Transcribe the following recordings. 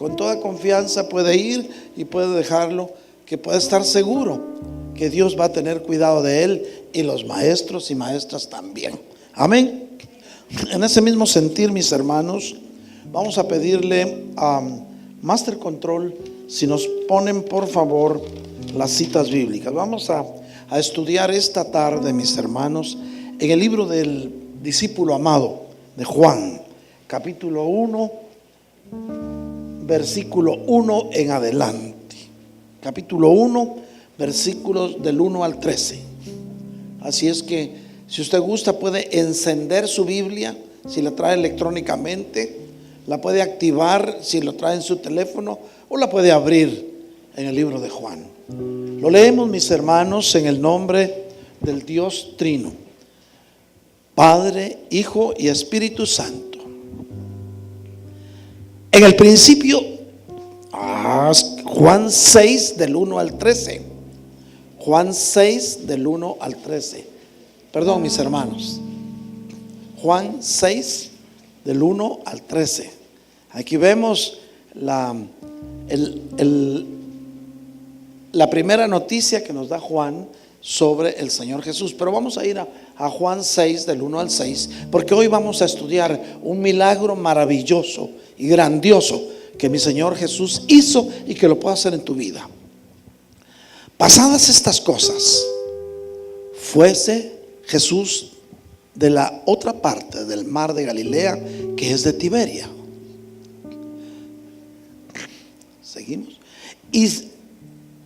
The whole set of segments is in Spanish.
con toda confianza puede ir y puede dejarlo, que puede estar seguro que Dios va a tener cuidado de él, y los maestros y maestras también. Amén. En ese mismo sentir, mis hermanos, vamos a pedirle a Master Control si nos ponen por favor las citas bíblicas. Vamos a estudiar esta tarde, mis hermanos, en el libro del discípulo amado de Juan, capítulo 1, versículo 1 en adelante. Capítulo 1, versículos del 1 al 13. Así es que si usted gusta puede encender su Biblia, si la trae electrónicamente, la puede activar si lo trae en su teléfono, o la puede abrir en el libro de Juan. Lo leemos, mis hermanos, en el nombre del Dios Trino, Padre, Hijo y Espíritu Santo. En el principio, Juan 6 del 1 al 13. Juan 6 del 1 al 13. Perdón, mis hermanos. Juan 6 del 1 al 13. Aquí vemos la primera noticia que nos da Juan sobre el Señor Jesús. Pero vamos a ir a Juan 6 del 1 al 6, porque hoy vamos a estudiar un milagro maravilloso y grandioso que mi Señor Jesús hizo y que lo puede hacer en tu vida. Pasadas estas cosas, fuese Jesús de la otra parte del mar de Galilea, que es de Tiberia. Seguimos. Y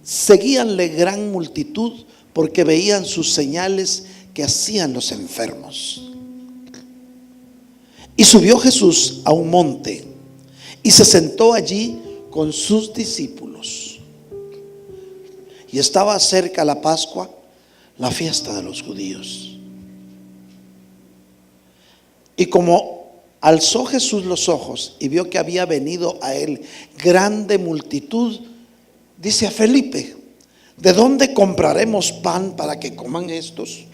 seguíanle gran multitud, porque veían sus señales que hacían los enfermos. Y subió Jesús a un monte y se sentó allí con sus discípulos. Y estaba cerca la Pascua, la fiesta de los judíos. Y como alzó Jesús los ojos y vio que había venido a él grande multitud, dice a Felipe: ¿de dónde compraremos pan para que coman estos?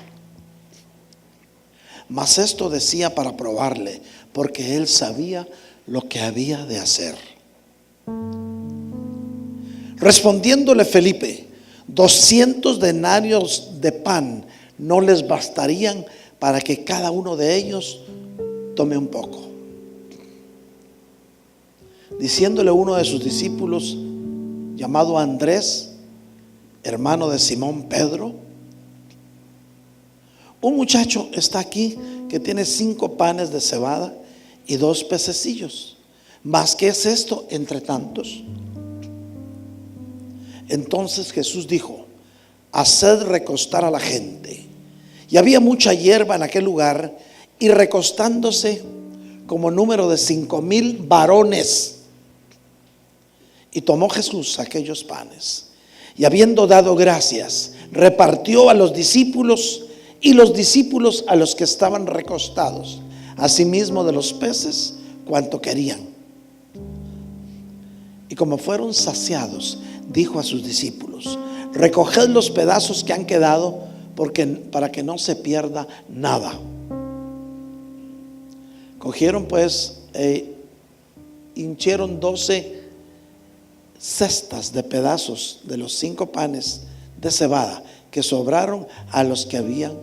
Mas esto decía para probarle, porque él sabía lo que había de hacer. Respondiéndole Felipe: 200 denarios de pan no les bastarían para que cada uno de ellos tome un poco. Diciéndole uno de sus discípulos, llamado Andrés, hermano de Simón Pedro: un muchacho está aquí que tiene 5 panes de cebada y 2 pececillos. ¿Mas qué es esto entre tantos? Entonces Jesús dijo: haced recostar a la gente. Y había mucha hierba en aquel lugar, y recostándose como número de 5,000 varones. Y tomó Jesús aquellos panes, y habiendo dado gracias, repartió a los discípulos, y los discípulos a los que estaban recostados, asimismo de los peces cuanto querían. Y como fueron saciados, dijo a sus discípulos: recoged los pedazos que han quedado, para que no se pierda nada. Cogieron pues hinchieron 12 cestas de pedazos de los 5 panes de cebada que sobraron a los que habían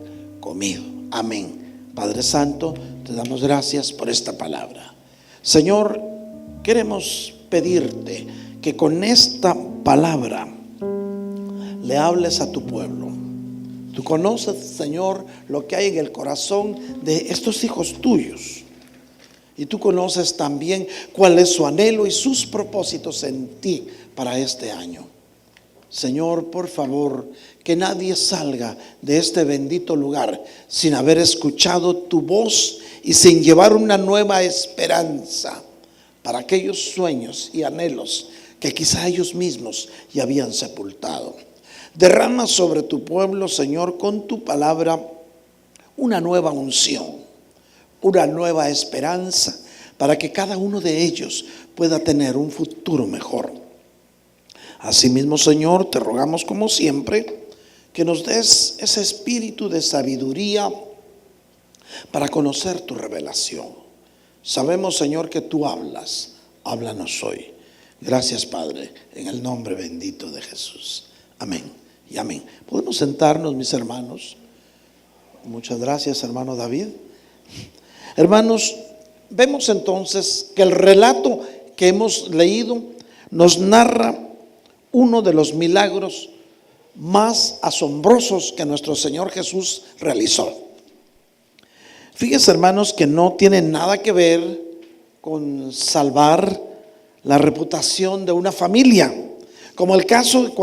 comido. Amén. Padre Santo, te damos gracias por esta palabra. Señor, queremos pedirte que con esta palabra le hables a tu pueblo. Tú conoces, Señor, lo que hay en el corazón de estos hijos tuyos. Y tú conoces también cuál es su anhelo y sus propósitos en ti para este año. Señor, por favor, que nadie salga de este bendito lugar sin haber escuchado tu voz y sin llevar una nueva esperanza para aquellos sueños y anhelos que quizá ellos mismos ya habían sepultado. Derrama sobre tu pueblo, Señor, con tu palabra una nueva unción, una nueva esperanza, para que cada uno de ellos pueda tener un futuro mejor. Asimismo, Señor, te rogamos como siempre que nos des ese espíritu de sabiduría para conocer tu revelación. Sabemos, Señor, que tú hablas. Háblanos hoy. Gracias, Padre, en el nombre bendito de Jesús. Amén y amén. Podemos sentarnos, mis hermanos. Muchas gracias, hermano David. Hermanos, vemos entonces que el relato que hemos leído nos narra uno de los milagros más asombrosos que nuestro Señor Jesús realizó. Fíjense, hermanos, que no tiene nada que ver con salvar la reputación de una familia, como el caso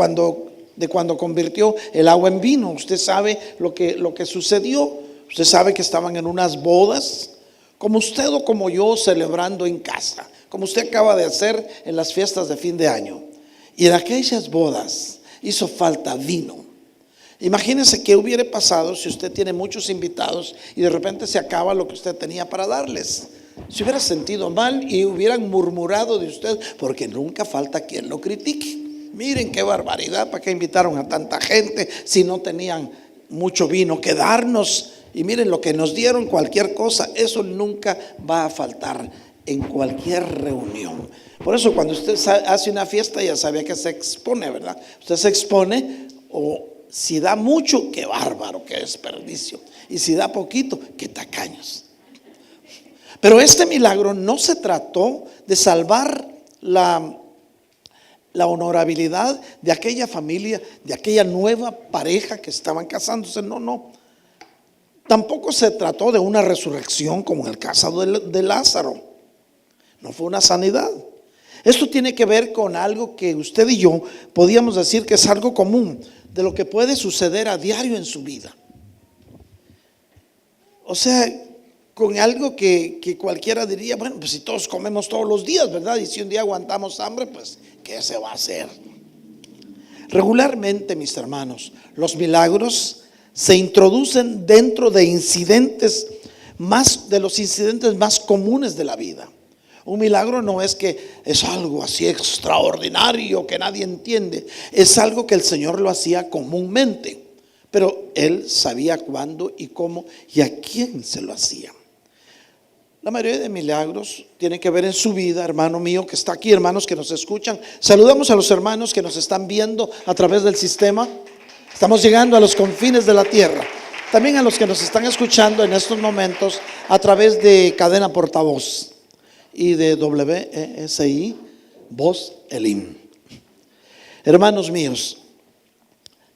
de cuando convirtió el agua en vino. Usted sabe lo que sucedió. Usted sabe que estaban en unas bodas, como usted o como yo, celebrando en casa, como usted acaba de hacer en las fiestas de fin de año. Y en aquellas bodas hizo falta vino. Imagínese qué hubiera pasado si usted tiene muchos invitados y de repente se acaba lo que usted tenía para darles. Se hubiera sentido mal y hubieran murmurado de usted, porque nunca falta quien lo critique. Miren qué barbaridad, ¿para qué invitaron a tanta gente si no tenían mucho vino que darnos? Y miren lo que nos dieron, cualquier cosa. Eso nunca va a faltar en cualquier reunión. Por eso cuando usted hace una fiesta, ya sabe que se expone, ¿verdad? Usted se expone, o si da mucho, qué bárbaro, qué desperdicio. Y si da poquito, qué tacaños. Pero este milagro no se trató de salvar la honorabilidad de aquella familia, de aquella nueva pareja que estaban casándose. No. Tampoco se trató de una resurrección como en el caso de Lázaro. No fue una sanidad. Esto tiene que ver con algo que usted y yo podíamos decir que es algo común, de lo que puede suceder a diario en su vida. O sea, con algo que cualquiera diría, bueno, pues si todos comemos todos los días, ¿verdad? Y si un día aguantamos hambre, pues ¿qué se va a hacer? Regularmente, mis hermanos, los milagros se introducen dentro de los incidentes más comunes de la vida. Un milagro no es que es algo así extraordinario que nadie entiende. Es algo que el Señor lo hacía comúnmente, pero Él sabía cuándo y cómo y a quién se lo hacía. La mayoría de milagros tienen que ver en su vida, hermano mío que está aquí, hermanos que nos escuchan. Saludamos a los hermanos que nos están viendo a través del sistema. Estamos llegando a los confines de la tierra. También a los que nos están escuchando en estos momentos a través de Cadena Portavoz y de WESI Voz Elim. Hermanos míos,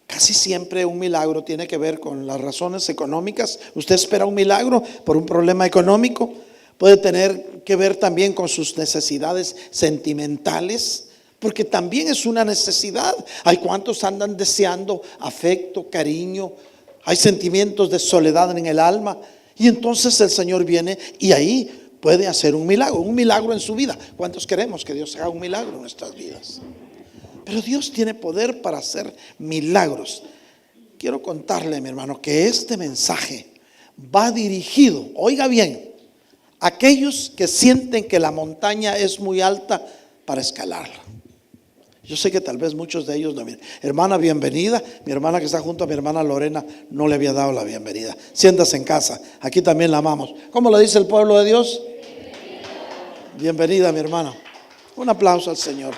casi siempre un milagro tiene que ver con las razones económicas. Usted espera un milagro por un problema económico. Puede tener que ver también con sus necesidades sentimentales, porque también es una necesidad. Hay cuantos andan deseando afecto, cariño. Hay sentimientos de soledad en el alma. Y entonces el Señor viene y ahí puede hacer un milagro en su vida. ¿Cuántos queremos que Dios haga un milagro en nuestras vidas? Pero Dios tiene poder para hacer milagros. Quiero contarle, mi hermano, que este mensaje va dirigido, oiga bien, a aquellos que sienten que la montaña es muy alta para escalarla. Yo sé que tal vez muchos de ellos no vienen. Hermana, bienvenida. Mi hermana que está junto a mi hermana Lorena no le había dado la bienvenida. Siéntase en casa, aquí también la amamos. ¿Cómo lo dice el pueblo de Dios? Bienvenida, mi hermana. Un aplauso al Señor.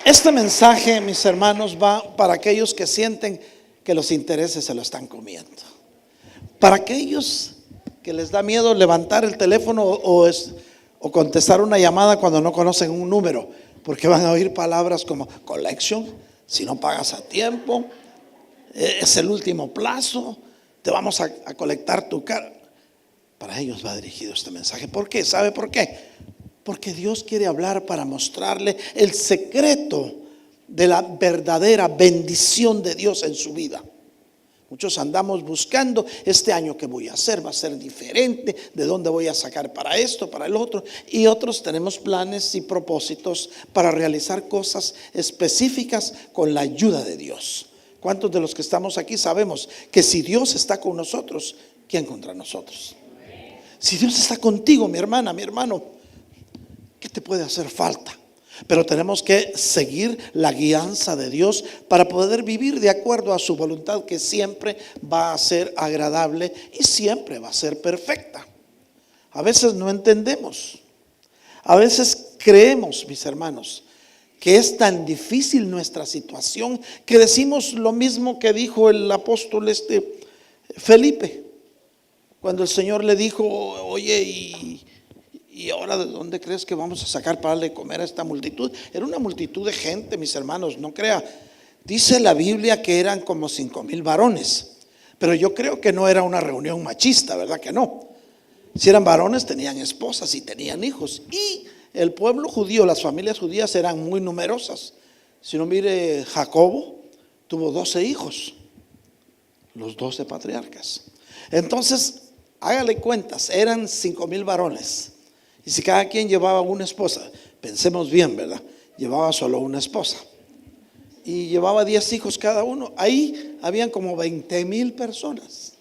Este mensaje, mis hermanos, va para aquellos que sienten que los intereses se lo están comiendo. Para aquellos que les da miedo levantar el teléfono o contestar una llamada cuando no conocen un número, porque van a oír palabras como collection, si no pagas a tiempo, es el último plazo, te vamos a colectar tu carga. Para ellos va dirigido este mensaje. ¿Por qué? ¿Sabe por qué? Porque Dios quiere hablar para mostrarle el secreto de la verdadera bendición de Dios en su vida. Muchos andamos buscando este año qué voy a hacer, va a ser diferente, de dónde voy a sacar para esto, para el otro. Y otros tenemos planes y propósitos para realizar cosas específicas con la ayuda de Dios. ¿Cuántos de los que estamos aquí sabemos que si Dios está con nosotros, ¿quién contra nosotros? Si Dios está contigo, mi hermana, mi hermano, ¿qué te puede hacer falta? Pero tenemos que seguir la guianza de Dios para poder vivir de acuerdo a su voluntad, que siempre va a ser agradable y siempre va a ser perfecta. A veces no entendemos. A veces creemos, mis hermanos, que es tan difícil nuestra situación que decimos lo mismo que dijo el apóstol Felipe, cuando el Señor le dijo: oye, ¿y ahora de dónde crees que vamos a sacar para darle de comer a esta multitud? Era una multitud de gente, mis hermanos, no crea. Dice la Biblia que eran como 5,000 varones, pero yo creo que no era una reunión machista, ¿verdad que no? Si eran varones, tenían esposas y tenían hijos. Y el pueblo judío, las familias judías eran muy numerosas. Si no, mire, Jacobo tuvo 12 hijos, los 12 patriarcas. Entonces, hágale cuentas, eran 5,000 varones. Y si cada quien llevaba una esposa, pensemos bien, ¿verdad? Llevaba solo una esposa y llevaba 10 hijos cada uno. Ahí habían como 20,000 personas.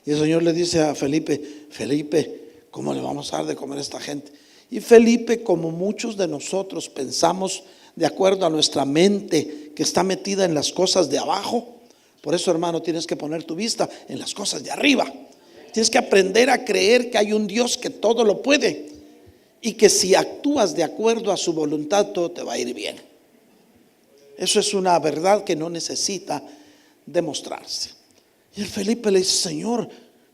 Y el Señor le dice a Felipe: Felipe, ¿cómo le vamos a dar de comer a esta gente? Y Felipe, como muchos de nosotros, pensamos de acuerdo a nuestra mente que está metida en las cosas de abajo. Por eso, hermano, tienes que poner tu vista en las cosas de arriba. Tienes que aprender a creer que hay un Dios que todo lo puede y que si actúas de acuerdo a su voluntad, todo te va a ir bien. Eso es una verdad que no necesita demostrarse. Y el Felipe le dice: Señor,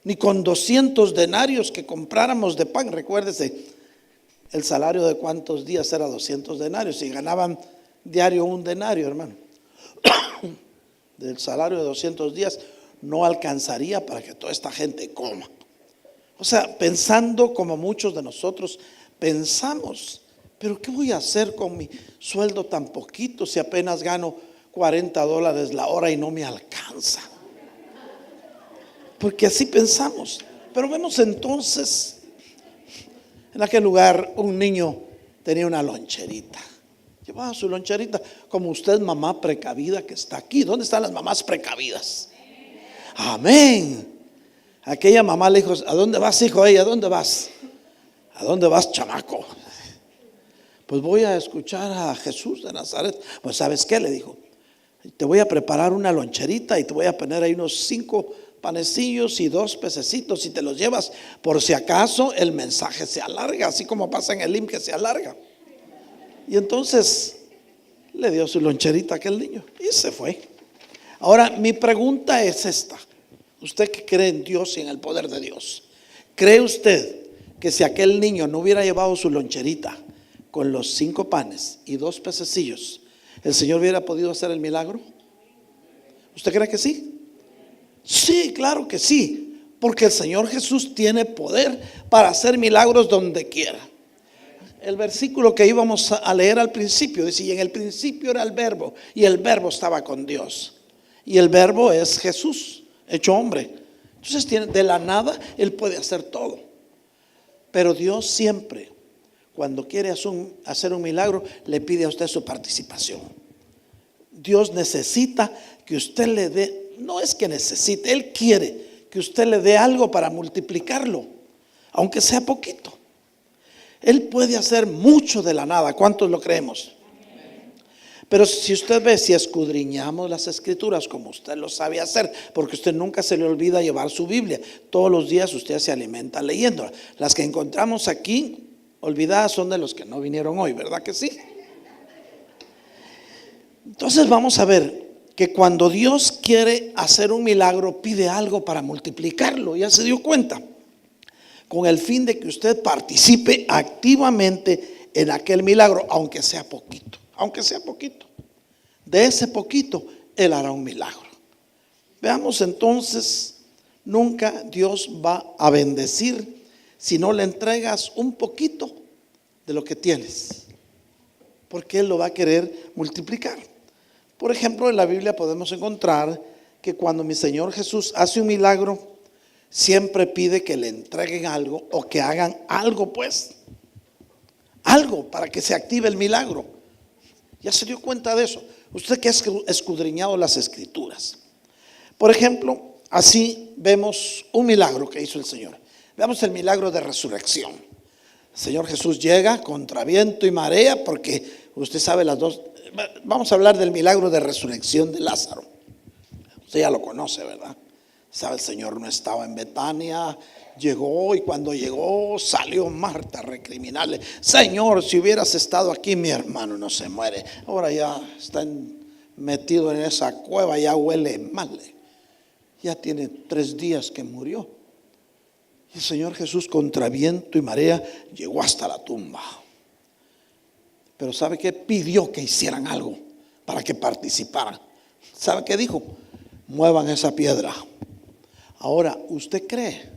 ni con 200 denarios que compráramos de pan. Recuérdese, el salario de cuántos días era 200 denarios. Y ganaban diario un denario, hermano. Del salario de 200 días no alcanzaría para que toda esta gente coma. O sea, pensando como muchos de nosotros pensamos: pero ¿qué voy a hacer con mi sueldo tan poquito si apenas gano $40 la hora y no me alcanza? Porque así pensamos. Pero vemos entonces, en aquel lugar un niño tenía una loncherita. Llevaba su loncherita, como usted, mamá precavida que está aquí. ¿Dónde están las mamás precavidas? Amén. Aquella mamá le dijo: ¿a dónde vas, hijo? ¿A dónde vas? ¿A dónde vas, chamaco? Pues voy a escuchar a Jesús de Nazaret. Pues ¿sabes qué? Le dijo: te voy a preparar una loncherita y te voy a poner ahí unos 5 panecillos y 2 pececitos y te los llevas por si acaso el mensaje se alarga, así como pasa en el IMSS que se alarga. Y entonces le dio su loncherita a aquel niño y se fue. Ahora mi pregunta es esta: usted que cree en Dios y en el poder de Dios, ¿cree usted que si aquel niño no hubiera llevado su loncherita con los 5 panes y 2 pececillos, el Señor hubiera podido hacer el milagro? ¿Usted cree que sí? Sí, claro que sí, porque el Señor Jesús tiene poder para hacer milagros donde quiera. El versículo que íbamos a leer al principio dice: y en el principio era el verbo, y el verbo estaba con Dios, y el verbo es Jesús hecho hombre. Entonces de la nada Él puede hacer todo. Pero Dios siempre, cuando quiere hacer un milagro, le pide a usted su participación. Dios necesita que usted le dé, no es que necesite, Él quiere que usted le dé algo para multiplicarlo, aunque sea poquito. Él puede hacer mucho de la nada. ¿Cuántos lo creemos? Pero si usted ve, si escudriñamos las escrituras como usted lo sabe hacer, porque usted nunca se le olvida llevar su Biblia, todos los días usted se alimenta leyéndola. Las que encontramos aquí olvidadas son de los que no vinieron hoy, ¿verdad que sí? Entonces vamos a ver que cuando Dios quiere hacer un milagro, pide algo para multiplicarlo. Ya se dio cuenta, con el fin de que usted participe activamente en aquel milagro, aunque sea poquito. Aunque sea poquito, de ese poquito Él hará un milagro. Veamos entonces, nunca Dios va a bendecir si no le entregas un poquito de lo que tienes, porque Él lo va a querer multiplicar. Por ejemplo, en la Biblia podemos encontrar que cuando mi Señor Jesús hace un milagro, siempre pide que le entreguen algo o que hagan algo, pues, algo para que se active el milagro. ¿Ya se dio cuenta de eso? Usted que ha escudriñado las escrituras. Por ejemplo, así vemos un milagro que hizo el Señor. Veamos el milagro de resurrección. El Señor Jesús llega contra viento y marea, porque usted sabe las dos. Vamos a hablar del milagro de resurrección de Lázaro. Usted ya lo conoce, ¿verdad? Sabe, el Señor no estaba en Betania Llegó, y cuando llegó salió Marta a recriminarle: Señor, si hubieras estado aquí, mi hermano no se muere. Ahora ya está metido en esa cueva, ya huele mal. Ya tiene 3 días que murió. Y el Señor Jesús, contra viento y marea, llegó hasta la tumba. Pero ¿sabe qué? Pidió que hicieran algo para que participaran. ¿Sabe qué dijo? Muevan esa piedra. Ahora, ¿usted cree?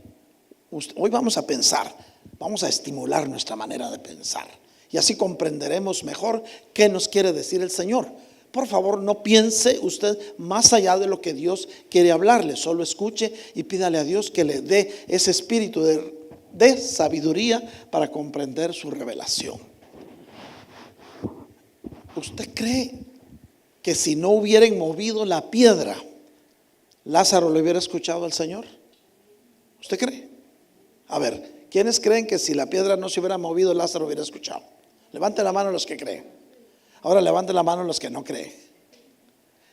Hoy vamos a pensar, vamos a estimular nuestra manera de pensar, y así comprenderemos mejor qué nos quiere decir el Señor. Por favor, no piense usted más allá de lo que Dios quiere hablarle. Solo escuche y pídale a Dios que le dé ese espíritu de sabiduría para comprender su revelación. ¿Usted cree que si no hubieran movido la piedra, Lázaro le hubiera escuchado al Señor? ¿Usted cree? A ver, ¿quiénes creen que si la piedra no se hubiera movido, Lázaro hubiera escuchado? Levante la mano los que creen. Ahora levante la mano los que no creen.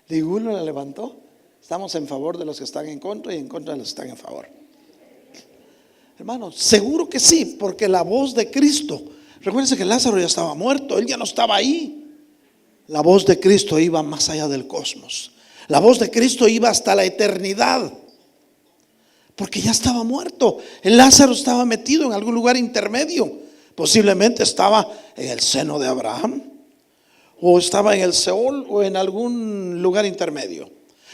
¿Ninguno la levantó? Estamos en favor de los que están en contra y en contra de los que están en favor. Hermano, seguro que sí, porque la voz de Cristo, recuérdense que Lázaro ya estaba muerto, él ya no estaba ahí. La voz de Cristo iba más allá del cosmos. La voz de Cristo iba hasta la eternidad, porque ya estaba muerto. El Lázaro estaba metido en algún lugar intermedio. Posiblemente estaba en el seno de Abraham, o estaba en el Seol, o en algún lugar intermedio.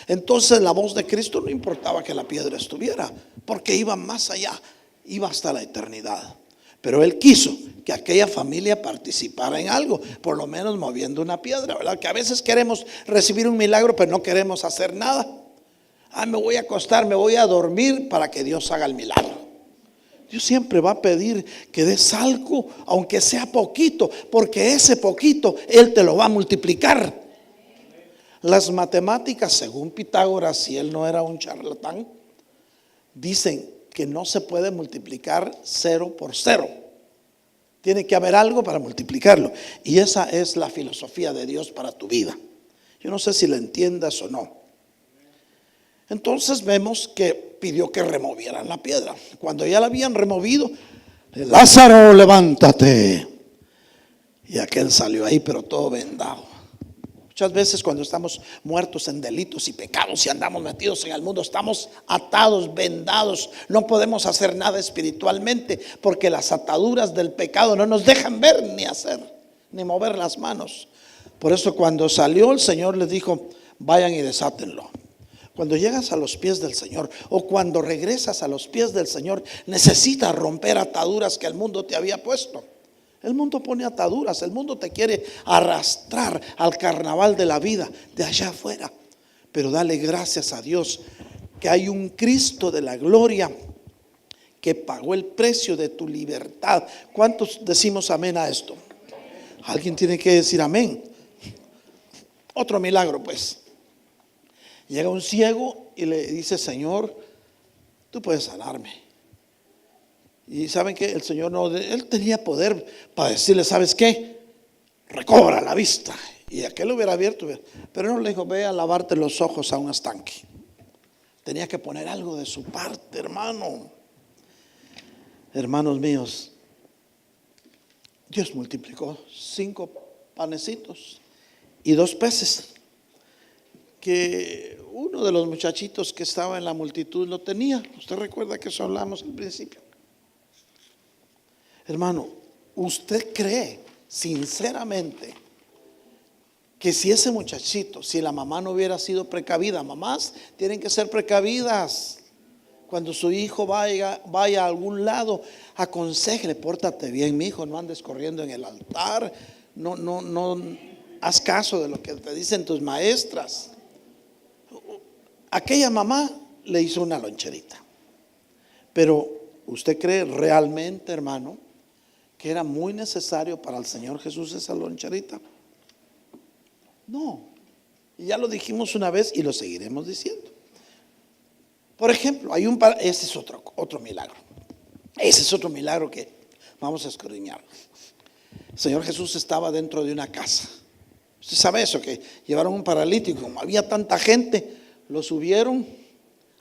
Entonces la voz de Cristo no importaba que la piedra estuviera, porque iba más allá, iba hasta la eternidad. Pero Él quiso que aquella familia participara en algo, por lo menos moviendo una piedra, ¿verdad? Que a veces queremos recibir un milagro, pero no queremos hacer nada. Me voy a acostar, me voy a dormir para que Dios haga el milagro. Dios siempre va a pedir que des algo, aunque sea poquito, porque ese poquito Él te lo va a multiplicar. Las matemáticas, según Pitágoras, si él no era un charlatán, dicen que no se puede multiplicar 0 por 0. Tiene que haber algo para multiplicarlo. Y esa es la filosofía de Dios para tu vida. Yo no sé si la entiendas o no. Entonces vemos que pidió que removieran la piedra. Cuando ya la habían removido, Lázaro, levántate. Y aquel salió ahí, pero todo vendado. Muchas veces cuando estamos muertos en delitos y pecados y andamos metidos en el mundo, estamos atados, vendados. No podemos hacer nada espiritualmente porque las ataduras del pecado no nos dejan ver ni hacer, ni mover las manos. Por eso cuando salió, el Señor les dijo: vayan y desátenlo. Cuando llegas a los pies del Señor, o cuando regresas a los pies del Señor, necesitas romper ataduras que el mundo te había puesto. El mundo pone ataduras, el mundo te quiere arrastrar al carnaval de la vida de allá afuera. Pero dale gracias a Dios que hay un Cristo de la gloria que pagó el precio de tu libertad. ¿Cuántos decimos amén a esto? Alguien tiene que decir amén. Otro milagro, pues. Llega un ciego y le dice: Señor, tú puedes sanarme. Y saben que el Señor no, él tenía poder para decirle: ¿sabes qué? Recobra la vista. Y aquel lo hubiera abierto, pero no le dijo: ve a lavarte los ojos a un estanque. Tenía que poner algo de su parte, hermano. Hermanos míos, Dios multiplicó 5 panecitos y 2 peces. Que uno de los muchachitos que estaba en la multitud lo tenía. Usted recuerda que eso hablamos al principio. Hermano, ¿usted cree sinceramente que si ese muchachito, si la mamá no hubiera sido precavida? Mamás tienen que ser precavidas. Cuando su hijo vaya a algún lado, aconséjele: pórtate bien, mi hijo, no andes corriendo en el altar, no haz caso de lo que te dicen tus maestras. Aquella mamá le hizo una loncherita. Pero ¿usted cree realmente, hermano, que era muy necesario para el Señor Jesús esa loncherita? No. Y ya lo dijimos una vez y lo seguiremos diciendo. Por ejemplo, ese es otro milagro. Ese es otro milagro que vamos a escudriñar. El Señor Jesús estaba dentro de una casa. Usted sabe eso, que llevaron un paralítico. Como había tanta gente, lo subieron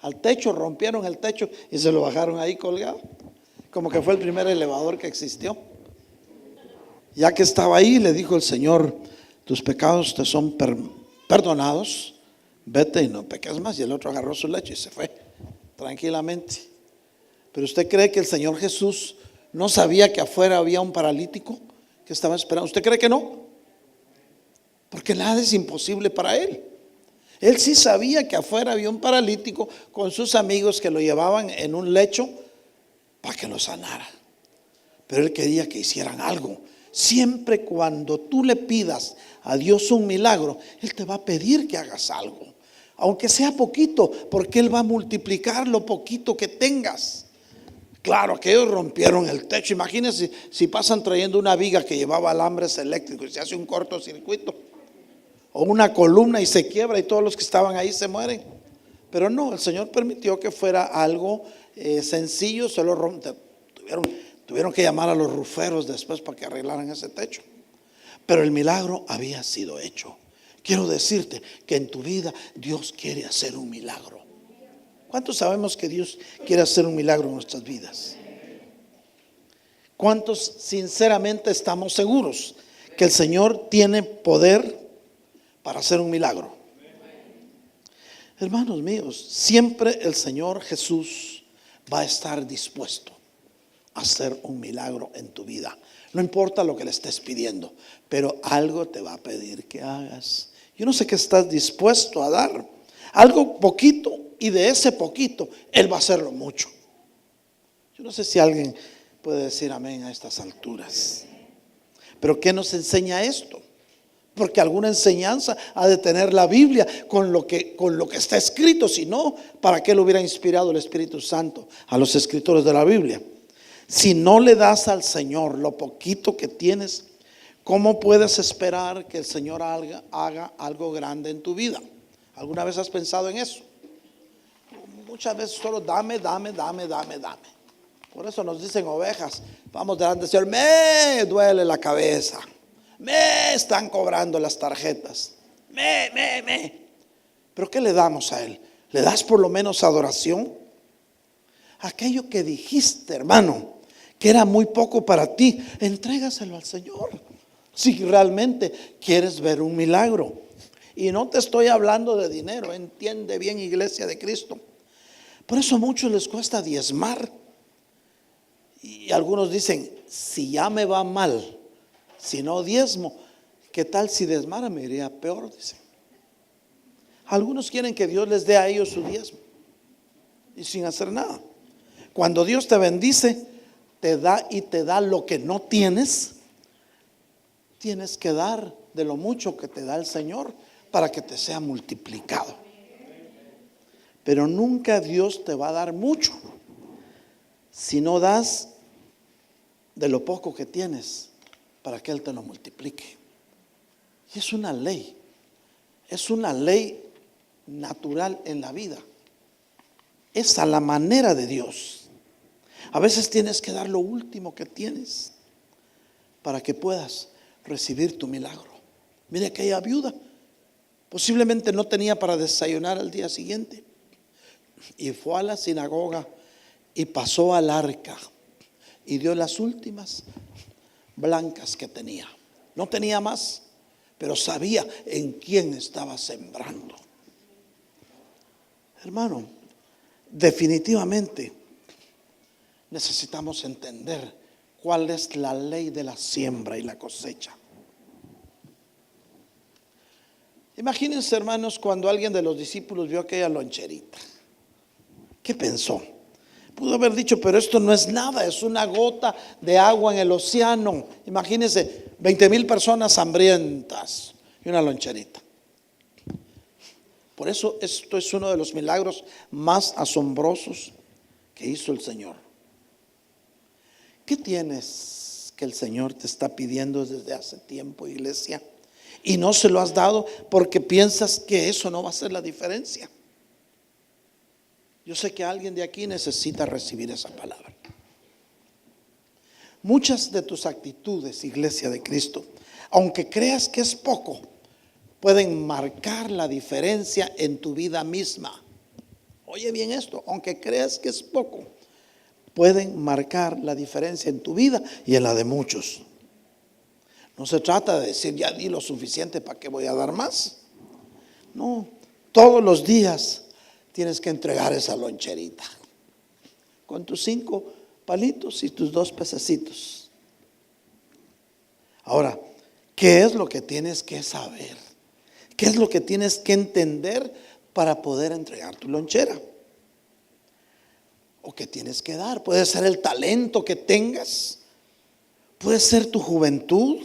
al techo, rompieron el techo y se lo bajaron ahí colgado, como que fue el primer elevador que existió. Ya que estaba ahí, le dijo el Señor: tus pecados te son perdonados, vete y no peques más. Y el otro agarró su lecho y se fue tranquilamente. Pero ¿usted cree que el Señor Jesús no sabía que afuera había un paralítico que estaba esperando? ¿Usted cree que no? Porque nada es imposible para Él. Él sí sabía que afuera había un paralítico con sus amigos que lo llevaban en un lecho para que lo sanara. Pero Él quería que hicieran algo. Siempre cuando tú le pidas a Dios un milagro, Él te va a pedir que hagas algo, aunque sea poquito, porque Él va a multiplicar lo poquito que tengas. Claro, que ellos rompieron el techo. Imagínense si pasan trayendo una viga que llevaba alambres eléctricos y se hace un cortocircuito, o una columna y se quiebra y todos los que estaban ahí se mueren. Pero no, el Señor permitió que fuera algo sencillo. Solo tuvieron que llamar a los ruferos después para que arreglaran ese techo. Pero el milagro había sido hecho. Quiero decirte que en tu vida Dios quiere hacer un milagro. ¿Cuántos sabemos que Dios quiere hacer un milagro en nuestras vidas? ¿Cuántos sinceramente estamos seguros que el Señor tiene poder para hacer un milagro? Hermanos míos, siempre el Señor Jesús va a estar dispuesto a hacer un milagro en tu vida. No importa lo que le estés pidiendo, pero algo te va a pedir que hagas. Yo no sé qué estás dispuesto a dar. Algo poquito, y de ese poquito Él va a hacerlo mucho. Yo no sé si alguien puede decir amén a estas alturas. Pero ¿qué nos enseña esto? Porque alguna enseñanza ha de tener la Biblia con lo que está escrito. Si no, ¿para qué le hubiera inspirado el Espíritu Santo a los escritores de la Biblia? Si no le das al Señor lo poquito que tienes, ¿cómo puedes esperar que el Señor haga algo grande en tu vida? ¿Alguna vez has pensado en eso? Muchas veces solo dame. Por eso nos dicen ovejas: vamos delante del Señor, me duele la cabeza, me están cobrando las tarjetas, Pero ¿qué le damos a Él? ¿Le das por lo menos adoración? Aquello que dijiste, hermano, que era muy poco para ti, entrégaselo al Señor, si realmente quieres ver un milagro. Y no te estoy hablando de dinero, entiende bien, iglesia de Cristo. Por eso a muchos les cuesta diezmar. Y algunos dicen: si ya me va mal, si no diezmo, ¿qué tal si diezmara? Me iría peor, dicen. Algunos quieren que Dios les dé a ellos su diezmo y sin hacer nada. Cuando Dios te bendice, te da lo que no tienes. Tienes que dar de lo mucho que te da el Señor para que te sea multiplicado. Pero nunca Dios te va a dar mucho si no das de lo poco que tienes para que Él te lo multiplique. Y es una ley natural en la vida. Es a la manera de Dios. A veces tienes que dar lo último que tienes para que puedas recibir tu milagro. Mire aquella viuda, posiblemente no tenía para desayunar al día siguiente, y fue a la sinagoga y pasó al arca y dio las últimas blancas que tenía. No tenía más, pero sabía en quién estaba sembrando. Hermano, definitivamente necesitamos entender cuál es la ley de la siembra y la cosecha. Imagínense, hermanos, cuando alguien de los discípulos vio aquella loncherita, ¿qué pensó? Pudo haber dicho: pero esto no es nada, es una gota de agua en el océano. Imagínense 20,000 personas hambrientas y una loncherita. Por eso esto es uno de los milagros más asombrosos que hizo el Señor. ¿Qué tienes que el Señor te está pidiendo desde hace tiempo, iglesia? Y no se lo has dado porque piensas que eso no va a hacer la diferencia. Yo sé que alguien de aquí necesita recibir esa palabra. Muchas de tus actitudes, iglesia de Cristo, aunque creas que es poco, pueden marcar la diferencia en tu vida misma. Oye bien esto, aunque creas que es poco, pueden marcar la diferencia en tu vida y en la de muchos. No se trata de decir, ya di lo suficiente, ¿para qué voy a dar más? No, todos los días tienes que entregar esa loncherita con tus 5 palitos y tus 2 pececitos. Ahora, ¿qué es lo que tienes que saber? ¿Qué es lo que tienes que entender para poder entregar tu lonchera? ¿O qué tienes que dar? Puede ser el talento que tengas, puede ser tu juventud,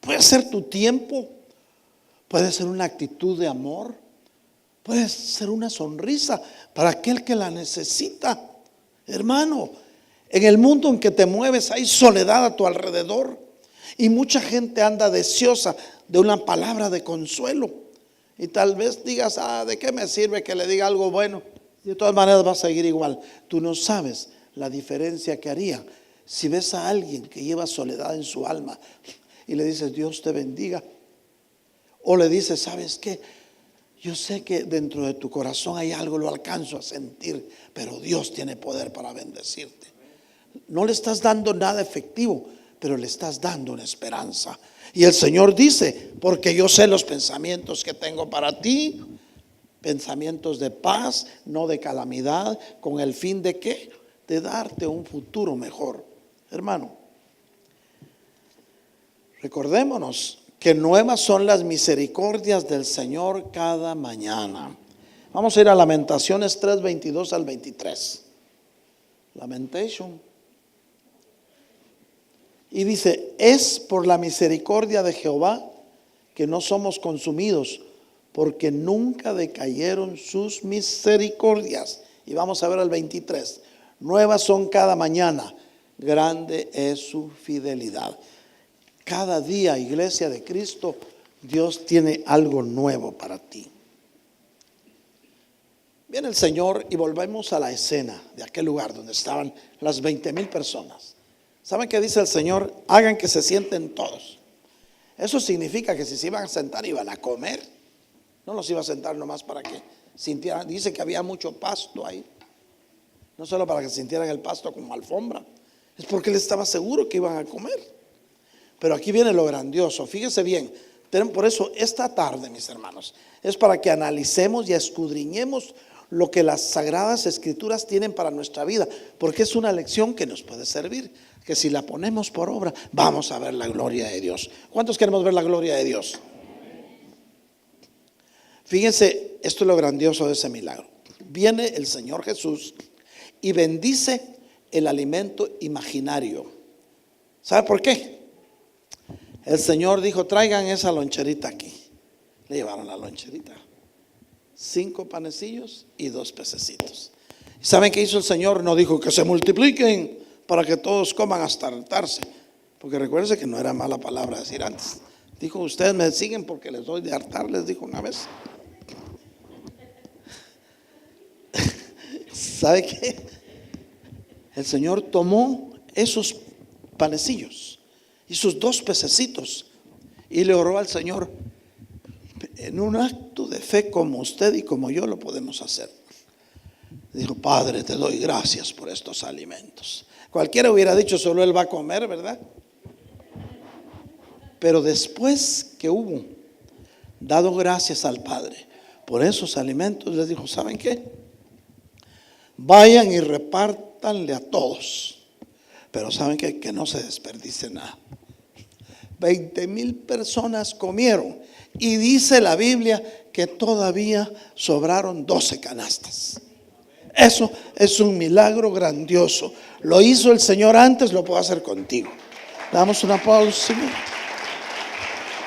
puede ser tu tiempo, puede ser una actitud de amor, puede ser una sonrisa para aquel que la necesita. Hermano, en el mundo en que te mueves hay soledad a tu alrededor y mucha gente anda deseosa de una palabra de consuelo. Y tal vez digas, ¿de qué me sirve que le diga algo bueno? De todas maneras va a seguir igual. Tú no sabes la diferencia que haría si ves a alguien que lleva soledad en su alma y le dices, Dios te bendiga. O le dices, ¿sabes qué? Yo sé que dentro de tu corazón hay algo, lo alcanzo a sentir, pero Dios tiene poder para bendecirte. No le estás dando nada efectivo, pero le estás dando una esperanza. Y el Señor dice, porque yo sé los pensamientos que tengo para ti, pensamientos de paz, no de calamidad, con el fin de ¿qué? De darte un futuro mejor. Hermano, recordémonos que nuevas son las misericordias del Señor cada mañana. Vamos a ir a Lamentaciones 3, 22 al 23. Lamentation. Y dice, es por la misericordia de Jehová que no somos consumidos, porque nunca decayeron sus misericordias. Y vamos a ver el 23. Nuevas son cada mañana, grande es su fidelidad. Cada día, iglesia de Cristo, Dios tiene algo nuevo para ti. Viene el Señor y volvemos a la escena de aquel lugar donde estaban las 20,000 personas. ¿Saben qué dice el Señor? Hagan que se sienten todos. Eso significa que si se iban a sentar, iban a comer. No los iba a sentar nomás para que sintieran. Dice que había mucho pasto ahí. No solo para que sintieran el pasto como alfombra. Es porque Él estaba seguro que iban a comer. Pero aquí viene lo grandioso. Fíjese bien. Por eso esta tarde, mis hermanos, es para que analicemos y escudriñemos lo que las Sagradas Escrituras tienen para nuestra vida. Porque es una lección que nos puede servir. Que si la ponemos por obra, vamos a ver la gloria de Dios. ¿Cuántos queremos ver la gloria de Dios? Fíjense, esto es lo grandioso de ese milagro. Viene el Señor Jesús y bendice el alimento imaginario. ¿Sabe por qué? El Señor dijo, traigan esa loncherita aquí. Le llevaron la loncherita. 5 panecillos y 2 pececitos. ¿Saben qué hizo el Señor? No dijo que se multipliquen para que todos coman hasta hartarse. Porque recuérdense que no era mala palabra decir antes. Dijo, ustedes me siguen porque les doy de hartar, les dijo una vez. ¿Sabe qué? El Señor tomó esos panecillos y sus 2 pececitos y le oró al Señor en un acto de fe como usted y como yo lo podemos hacer. Dijo, Padre, te doy gracias por estos alimentos. Cualquiera hubiera dicho, solo Él va a comer, ¿verdad? Pero después que hubo dado gracias al Padre por esos alimentos, les dijo, ¿saben qué? Vayan y repártanle a todos. Pero ¿saben qué? Que no se desperdicie nada. 20,000 personas comieron. Y dice la Biblia que todavía sobraron 12 canastas. Eso es un milagro grandioso. Lo hizo el Señor antes, lo puedo hacer contigo. Damos una pausa.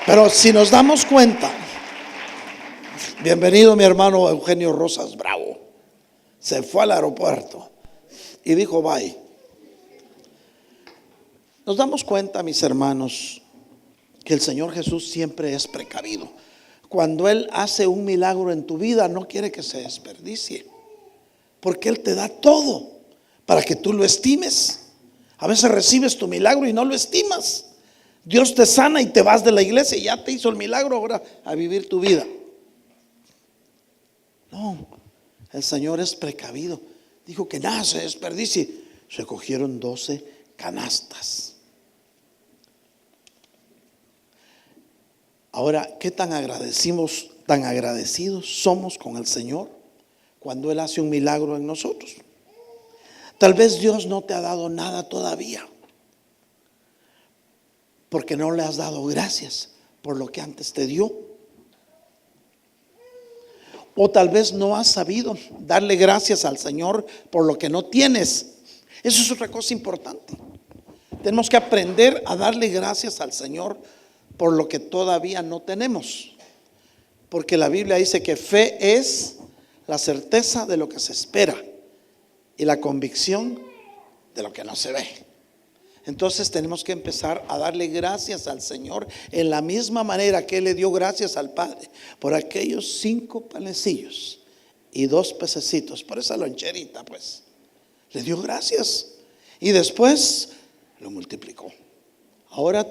Pero si nos damos cuenta, bienvenido mi hermano Eugenio Rosas Bravo. Se fue al aeropuerto y dijo bye. Nos damos cuenta, mis hermanos, que el Señor Jesús siempre es precavido. Cuando Él hace un milagro en tu vida, no quiere que se desperdicie, porque Él te da todo para que tú lo estimes. A veces recibes tu milagro y no lo estimas. Dios te sana y te vas de la iglesia y ya te hizo el milagro, ahora a vivir tu vida. No, El Señor es precavido. Dijo que nada se desperdicie. Recogieron 12 canastas. Ahora, ¿qué tan agradecidos somos con el Señor cuando Él hace un milagro en nosotros? Tal vez Dios no te ha dado nada todavía, porque no le has dado gracias por lo que antes te dio. O tal vez no has sabido darle gracias al Señor por lo que no tienes. Eso es otra cosa importante. Tenemos que aprender a darle gracias al Señor por lo que todavía no tenemos. Porque la Biblia dice que fe es la certeza de lo que se espera y la convicción de lo que no se ve. Entonces tenemos que empezar a darle gracias al Señor en la misma manera que Él le dio gracias al Padre por aquellos 5 panecillos y 2 pececitos, por esa loncherita, pues le dio gracias y después lo multiplicó. Ahora,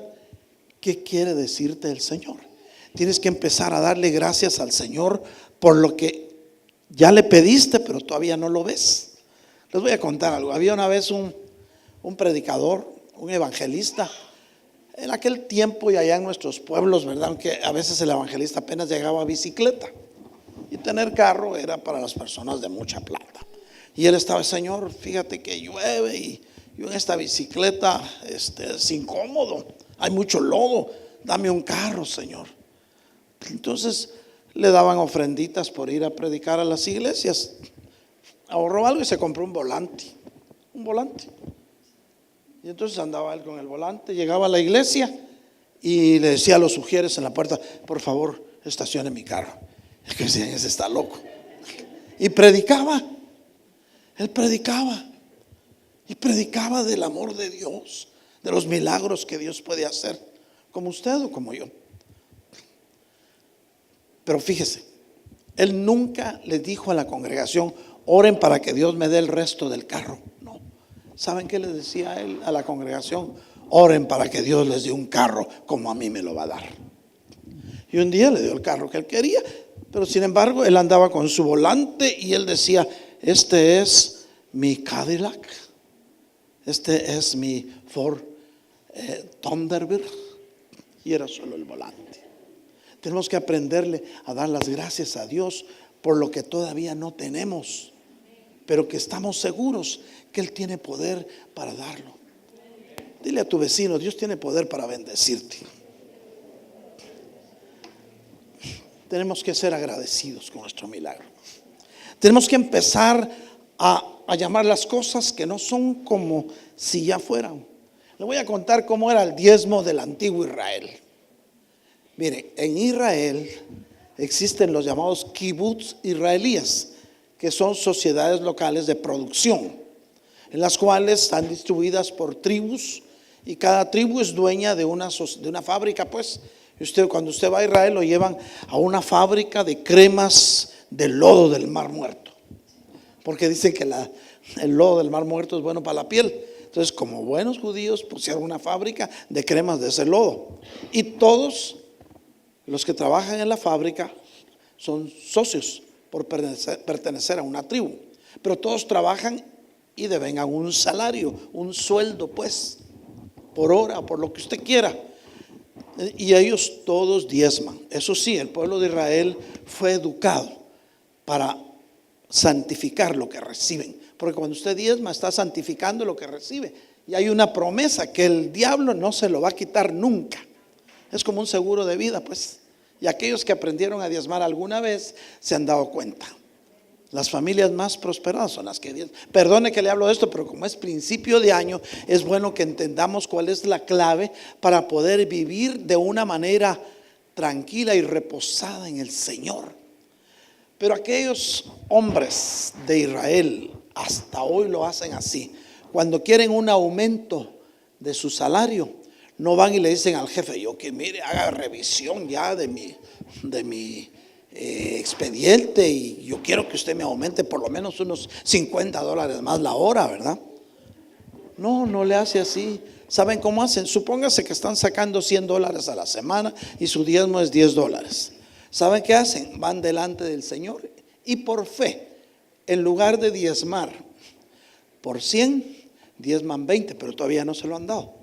¿qué quiere decirte el Señor? Tienes que empezar a darle gracias al Señor por lo que ya le pediste, pero todavía no lo ves. Les voy a contar algo. Había una vez un predicador, un evangelista, en aquel tiempo y allá en nuestros pueblos, ¿verdad? Aunque a veces el evangelista apenas llegaba a bicicleta, y tener carro era para las personas de mucha plata. Y él estaba: Señor, fíjate que llueve y yo en esta bicicleta es incómodo, hay mucho lodo, dame un carro, Señor. Entonces le daban ofrenditas por ir a predicar a las iglesias. Ahorró algo y se compró un volante. Y entonces andaba él con el volante, llegaba a la iglesia y le decía a los sugieres en la puerta: por favor, estacione mi carro. Es que decían: ese está loco. Y predicaba. Él predicaba. Y predicaba del amor de Dios, de los milagros que Dios puede hacer, como usted o como yo. Pero fíjese, él nunca le dijo a la congregación: oren para que Dios me dé el resto del carro. No. ¿Saben qué le decía él a la congregación? Oren para que Dios les dé un carro como a mí me lo va a dar. Y un día le dio el carro que él quería, pero sin embargo él andaba con su volante y él decía: este es mi Cadillac, este es mi Ford Thunderbird. Y era solo el volante. Tenemos que aprenderle a dar las gracias a Dios por lo que todavía no tenemos, pero que estamos seguros que Él tiene poder para darlo. Dile a tu vecino: Dios tiene poder para bendecirte. Tenemos que ser agradecidos con nuestro milagro. Tenemos que empezar a llamar las cosas que no son como si ya fueran. Le voy a contar cómo era el diezmo del antiguo Israel. Mire, en Israel existen los llamados kibbutz israelíes, que son sociedades locales de producción, en las cuales están distribuidas por tribus, y cada tribu es dueña de una fábrica, pues. Y cuando usted va a Israel, lo llevan a una fábrica de cremas de lodo del Mar Muerto, porque dicen que el lodo del Mar Muerto es bueno para la piel. Entonces, como buenos judíos, pusieron una fábrica de cremas de ese lodo, y todos los que trabajan en la fábrica son socios por pertenecer a una tribu, pero todos trabajan y devengan un salario, un sueldo, pues, por hora, por lo que usted quiera. Y ellos todos diezman. Eso sí, el pueblo de Israel fue educado para santificar lo que reciben, porque cuando usted diezma está santificando lo que recibe, y hay una promesa que el diablo no se lo va a quitar nunca. Es como un seguro de vida, pues. Y aquellos que aprendieron a diezmar alguna vez se han dado cuenta. Las familias más prosperadas son las que diezman. Perdone que le hablo de esto, pero como es principio de año, es bueno que entendamos cuál es la clave para poder vivir de una manera tranquila y reposada en el Señor. Pero aquellos hombres de Israel hasta hoy lo hacen así. Cuando quieren un aumento de su salario, no van y le dicen al jefe: yo que mire, haga revisión ya de mi expediente, y yo quiero que usted me aumente por lo menos unos $50 más la hora, ¿verdad? No le hace así. ¿Saben cómo hacen? Supóngase que están sacando $100 a la semana y su diezmo es $10. ¿Saben qué hacen? Van delante del Señor y por fe en lugar de diezmar por 100, diezman 20, pero todavía no se lo han dado.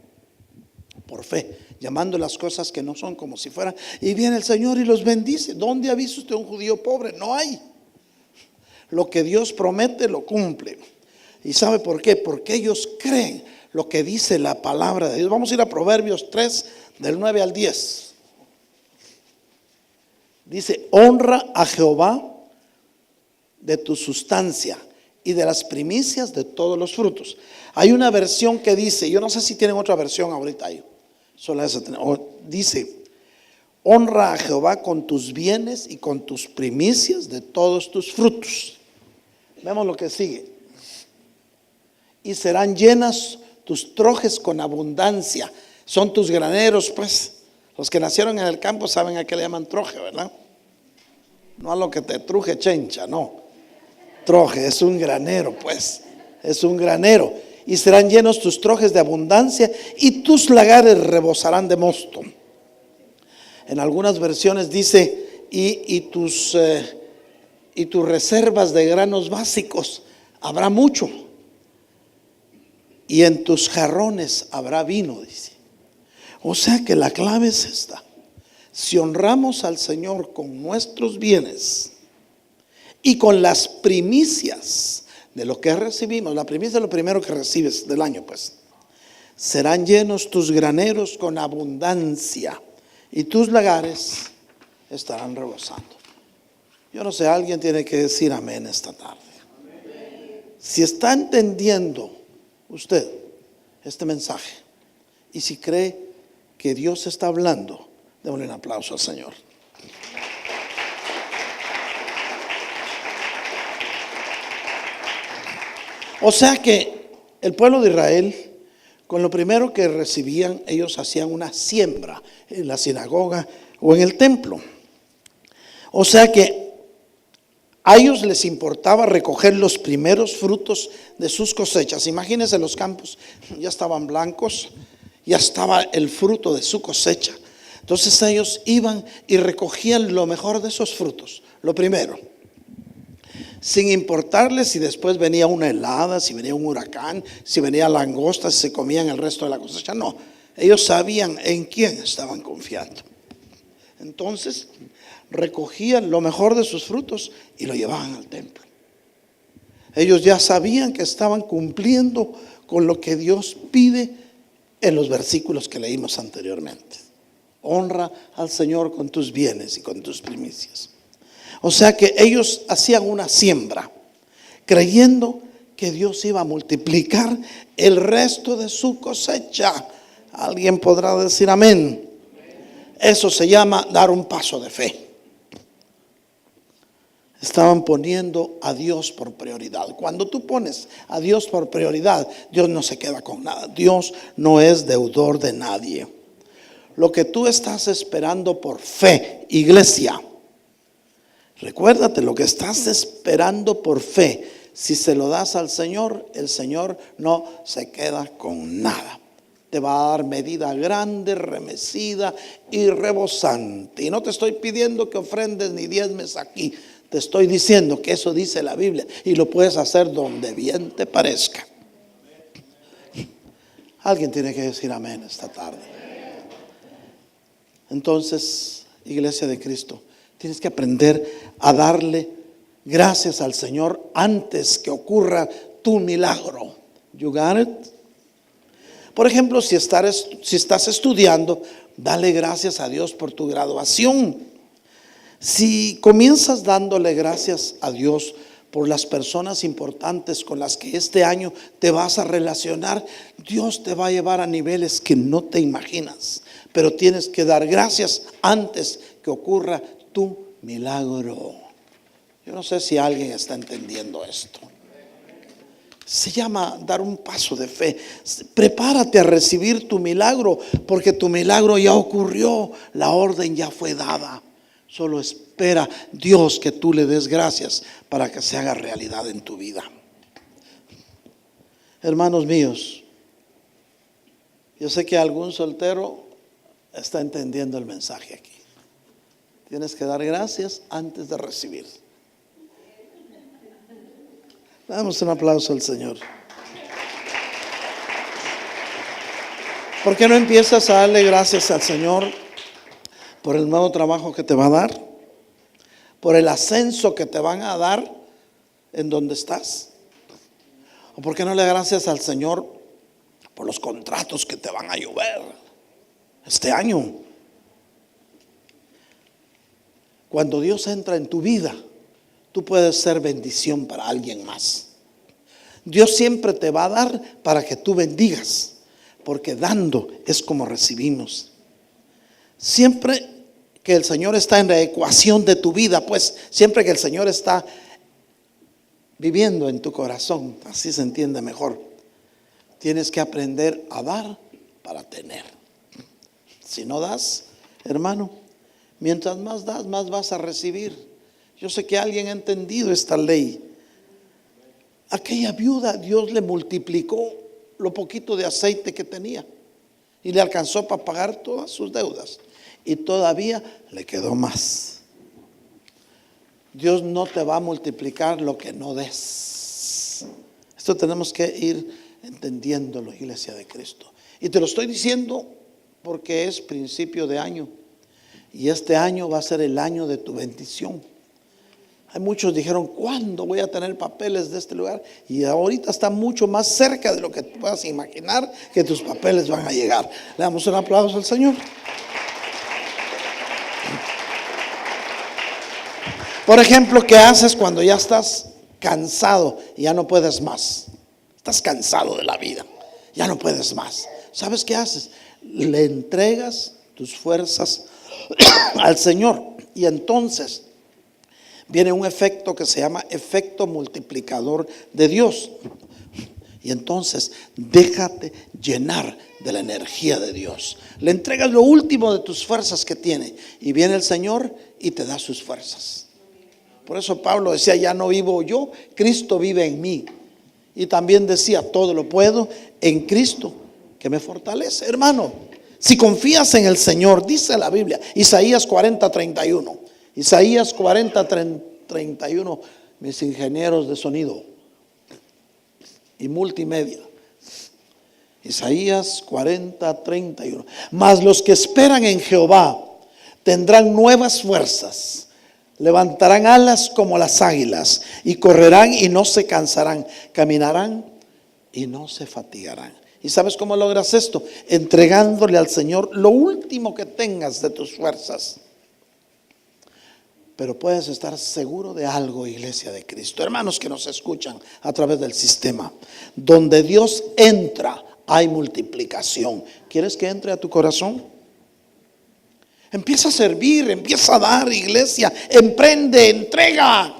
Por fe, llamando las cosas que no son como si fueran. Y viene el Señor y los bendice. ¿Dónde ha visto usted un judío pobre? No hay. Lo que Dios promete lo cumple. ¿Y sabe por qué? Porque ellos creen lo que dice la palabra de Dios. Vamos a ir a Proverbios 3, del 9 al 10. Dice: honra a Jehová de tu sustancia y de las primicias de todos los frutos. Hay una versión que dice, yo no sé si tienen otra versión ahorita ahí, solo esa dice: honra a Jehová con tus bienes y con tus primicias de todos tus frutos. Vemos lo que sigue: y serán llenas tus trojes con abundancia. Son tus graneros, pues. Los que nacieron en el campo saben a qué le llaman troje, ¿verdad? No a lo que te truje chencha, no. Troje es un granero, pues. Es un granero. Y serán llenos tus trojes de abundancia y tus lagares rebosarán de mosto. En algunas versiones dice: y tus reservas de granos básicos habrá mucho. Y en tus jarrones habrá vino, dice. O sea que la clave es esta: si honramos al Señor con nuestros bienes y con las primicias de lo que recibimos, la primicia es lo primero que recibes del año, pues, serán llenos tus graneros con abundancia y tus lagares estarán rebosando. Yo no sé, alguien tiene que decir amén esta tarde. Si está entendiendo usted este mensaje y si cree que Dios está hablando, démosle un aplauso al Señor. O sea que el pueblo de Israel, con lo primero que recibían, ellos hacían una siembra en la sinagoga o en el templo. O sea que a ellos les importaba recoger los primeros frutos de sus cosechas. Imagínense, los campos ya estaban blancos, ya estaba el fruto de su cosecha. Entonces ellos iban y recogían lo mejor de esos frutos, lo primero, sin importarles si después venía una helada, si venía un huracán, si venía langosta, si se comían el resto de la cosecha. No, ellos sabían en quién estaban confiando. Entonces recogían lo mejor de sus frutos y lo llevaban al templo. Ellos ya sabían que estaban cumpliendo con lo que Dios pide en los versículos que leímos anteriormente. Honra al Señor con tus bienes y con tus primicias. O sea que ellos hacían una siembra, creyendo que Dios iba a multiplicar el resto de su cosecha. ¿Alguien podrá decir amén? Eso se llama dar un paso de fe. Estaban poniendo a Dios por prioridad. Cuando tú pones a Dios por prioridad, Dios no se queda con nada. Dios no es deudor de nadie. Lo que tú estás esperando por fe, iglesia, recuérdate, lo que estás esperando por fe, si se lo das al Señor, el Señor no se queda con nada. Te va a dar medida grande, remecida y rebosante. Y no te estoy pidiendo que ofrendes ni diezmes aquí. Te estoy diciendo que eso dice la Biblia y lo puedes hacer donde bien te parezca. Alguien tiene que decir amén esta tarde. Entonces, iglesia de Cristo, tienes que aprender a darle gracias al Señor antes que ocurra tu milagro. You got it? Por ejemplo, si estás estudiando, dale gracias a Dios por tu graduación. Si comienzas dándole gracias a Dios por las personas importantes con las que este año te vas a relacionar, Dios te va a llevar a niveles que no te imaginas. Pero tienes que dar gracias antes que ocurra tu milagro. Yo no sé si alguien está entendiendo esto. Se llama dar un paso de fe. Prepárate a recibir tu milagro, porque tu milagro ya ocurrió, la orden ya fue dada. Solo espera Dios que tú le des gracias para que se haga realidad en tu vida. Hermanos míos, yo sé que algún soltero está entendiendo el mensaje aquí. Tienes que dar gracias antes de recibir. Damos un aplauso al Señor. ¿Por qué no empiezas a darle gracias al Señor por el nuevo trabajo que te va a dar? Por el ascenso que te van a dar en donde estás. ¿O por qué no le gracias al Señor por los contratos que te van a llover este año? Cuando Dios entra en tu vida, tú puedes ser bendición para alguien más. Dios siempre te va a dar para que tú bendigas, porque dando es como recibimos. Siempre que el Señor está en la ecuación de tu vida, pues siempre que el Señor está viviendo en tu corazón, así se entiende mejor, tienes que aprender a dar para tener. Si no das, hermano, mientras más das, más vas a recibir. Yo sé que alguien ha entendido esta ley. Aquella viuda, Dios le multiplicó lo poquito de aceite que tenía y le alcanzó para pagar todas sus deudas, y todavía le quedó más. Dios no te va a multiplicar lo que no des. Esto tenemos que ir entendiéndolo, iglesia de Cristo. Y te lo estoy diciendo porque es principio de año, y este año va a ser el año de tu bendición. Hay muchos dijeron, ¿cuándo voy a tener papeles de este lugar? Y ahorita está mucho más cerca de lo que puedas imaginar que tus papeles van a llegar. Le damos un aplauso al Señor. Por ejemplo, ¿qué haces cuando ya estás cansado y ya no puedes más? Estás cansado de la vida, ya no puedes más. ¿Sabes qué haces? Le entregas tus fuerzas al Señor, y entonces viene un efecto que se llama efecto multiplicador de Dios. Y entonces déjate llenar de la energía de Dios. Le entregas lo último de tus fuerzas que tiene, y viene el Señor y te da sus fuerzas. Por eso Pablo decía, ya no vivo yo, Cristo vive en mí. Y también decía, todo lo puedo en Cristo que me fortalece. Hermano, si confías en el Señor, dice la Biblia, Isaías 40:31. Isaías 40:31, mis ingenieros de sonido y multimedia. Isaías 40:31. Mas los que esperan en Jehová tendrán nuevas fuerzas, levantarán alas como las águilas, y correrán y no se cansarán, caminarán y no se fatigarán. ¿Y sabes cómo logras esto? Entregándole al Señor lo último que tengas de tus fuerzas. Pero puedes estar seguro de algo, iglesia de Cristo, hermanos que nos escuchan a través del sistema. Donde Dios entra, hay multiplicación. ¿Quieres que entre a tu corazón? Empieza a servir, empieza a dar, iglesia, emprende, entrega.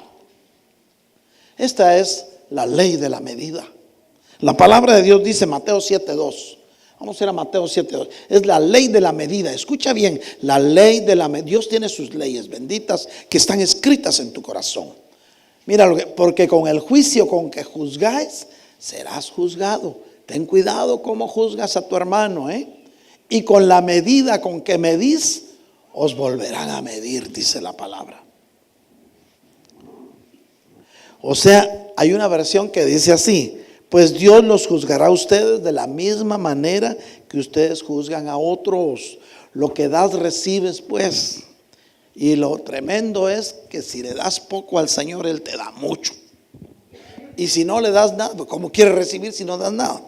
Esta es la ley de la medida. La palabra de Dios dice, Mateo 7:2. Vamos a ir a Mateo 7:2. Es la ley de la medida. Escucha bien, la ley de la medida. Dios tiene sus leyes benditas que están escritas en tu corazón. Mira, porque con el juicio con que juzgáis, serás juzgado. Ten cuidado cómo juzgas a tu hermano, Y con la medida con que medís, os volverán a medir, dice la palabra. O sea, hay una versión que dice así: pues Dios los juzgará a ustedes de la misma manera que ustedes juzgan a otros. Lo que das, recibes, pues. Y lo tremendo es que si le das poco al Señor, Él te da mucho. Y si no le das nada, pues ¿cómo quieres recibir si no das nada?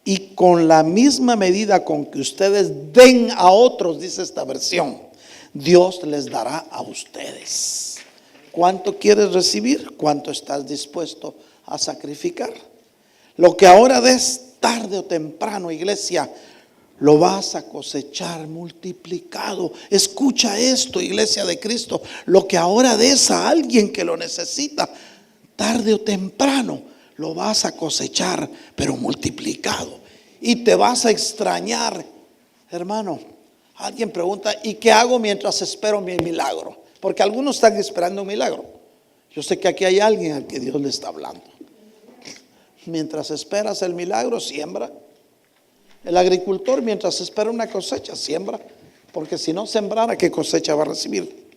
Y con la misma medida con que ustedes den a otros, dice esta versión, Dios les dará a ustedes. ¿Cuánto quieres recibir? ¿Cuánto estás dispuesto a sacrificar? Lo que ahora des, tarde o temprano, iglesia, lo vas a cosechar multiplicado. Escucha esto, iglesia de Cristo. Lo que ahora des a alguien que lo necesita, tarde o temprano lo vas a cosechar, pero multiplicado. Y te vas a extrañar. Hermano, alguien pregunta, ¿y qué hago mientras espero mi milagro? Porque algunos están esperando un milagro. Yo sé que aquí hay alguien al que Dios le está hablando. Mientras esperas el milagro, siembra. El agricultor, mientras espera una cosecha, siembra. Porque si no sembrara, ¿qué cosecha va a recibir?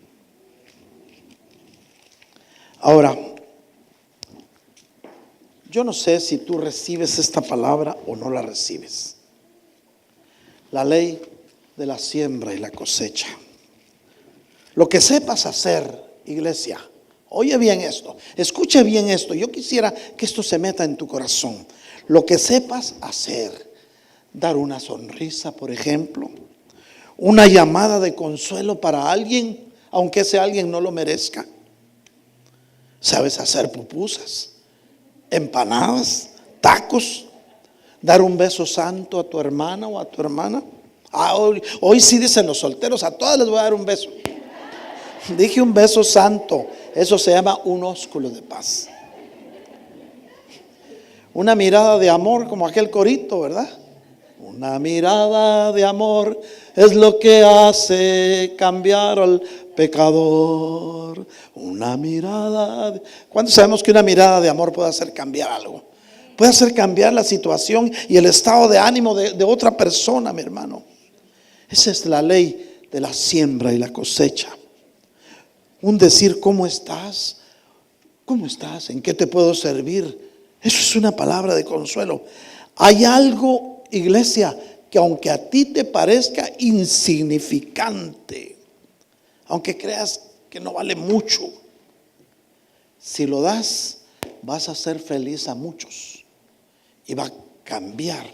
Ahora, Yo no sé si tú recibes esta palabra o no la recibes. La ley de la siembra y la cosecha. Lo que sepas hacer, iglesia, oye bien esto, escuche bien esto. Yo quisiera que esto se meta en tu corazón. Lo que sepas hacer, dar una sonrisa, por ejemplo, una llamada de consuelo para alguien, aunque ese alguien no lo merezca. Sabes hacer pupusas, empanadas, tacos, dar un beso santo a tu hermana o a tu hermana. Hoy sí dicen los solteros, a todas les voy a dar un beso. Dije un beso santo, eso se llama un ósculo de paz. Una mirada de amor, como aquel corito, ¿verdad? Una mirada de amor es lo que hace cambiar al pecador. Una mirada ¿Cuántos sabemos que una mirada de amor puede hacer cambiar algo? Puede hacer cambiar la situación y el estado de ánimo de otra persona, mi hermano. Esa es la ley de la siembra y la cosecha. Un decir, ¿cómo estás? ¿Cómo estás? ¿En qué te puedo servir? Eso es una palabra de consuelo. Hay algo, iglesia, que aunque a ti te parezca insignificante, aunque creas que no vale mucho, si lo das, vas a hacer feliz a muchos y va a cambiar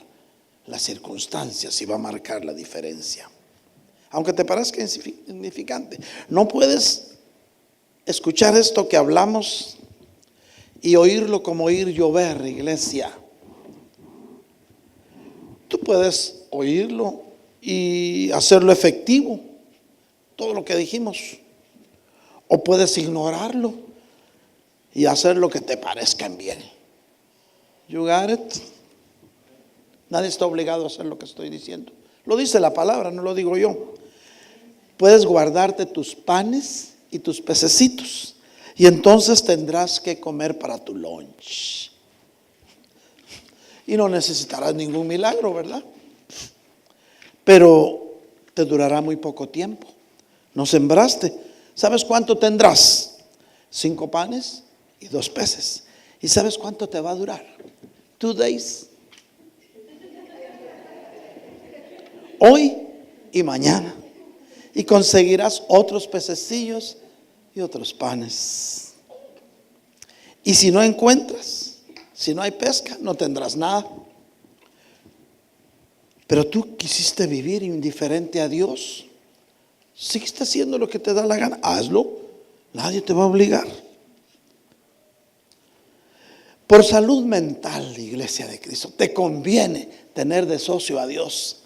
las circunstancias y va a marcar la diferencia. Aunque te parezca insignificante, no puedes escuchar esto que hablamos y oírlo como oír llover, iglesia. Tú puedes oírlo y hacerlo efectivo, todo lo que dijimos, o puedes ignorarlo y hacer lo que te parezca bien. You got it? Nadie está obligado a hacer lo que estoy diciendo. Lo dice la palabra, no lo digo yo. Puedes guardarte tus panes y tus pececitos y entonces tendrás que comer para tu lunch. Y no necesitarás ningún milagro, ¿verdad? Pero te durará muy poco tiempo. No sembraste. ¿Sabes cuánto tendrás? 5 panes y 2 peces. ¿Y sabes cuánto te va a durar? 2 days. Hoy y mañana. Y conseguirás otros pececillos y otros panes. Y si no encuentras, si no hay pesca, no tendrás nada. Pero tú quisiste vivir indiferente a Dios. Seguiste haciendo lo que te da la gana. Hazlo. Nadie te va a obligar. Por salud mental, Iglesia de Cristo, te conviene tener de socio a Dios.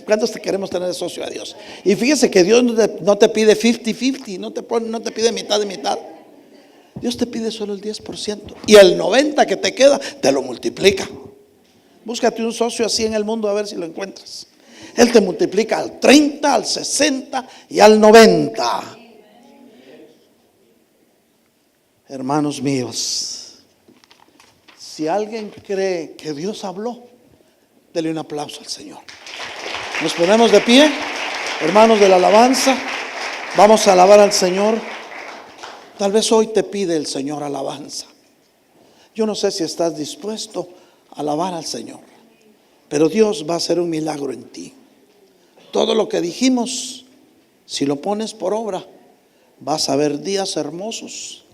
¿Cuántos te queremos tener de socio a Dios? Y fíjese que Dios no te pide 50-50, no te pide mitad de mitad. Dios te pide solo el 10%. Y el 90% que te queda, te lo multiplica. Búscate un socio así en el mundo a ver si lo encuentras. Él te multiplica al 30, al 60 y al 90. Hermanos míos, si alguien cree que Dios habló, dele un aplauso al Señor. Nos ponemos de pie, hermanos de la alabanza. Vamos a alabar al Señor. Tal vez hoy te pide el Señor alabanza. Yo no sé si estás dispuesto a alabar al Señor, pero Dios va a hacer un milagro en ti. Todo lo que dijimos, si lo pones por obra, vas a ver días hermosos,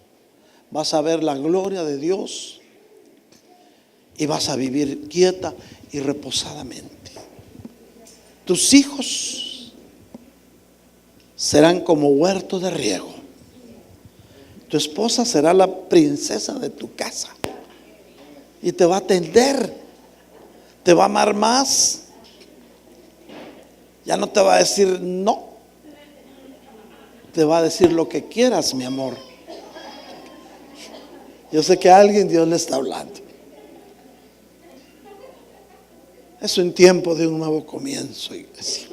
vas a ver la gloria de Dios y vas a vivir quieta y reposadamente. Tus hijos serán como huerto de riego. Tu esposa será la princesa de tu casa y te va a atender, te va a amar más. Ya no te va a decir no, te va a decir lo que quieras, mi amor. Yo sé que a alguien Dios le está hablando. Es un tiempo de un nuevo comienzo, iglesia.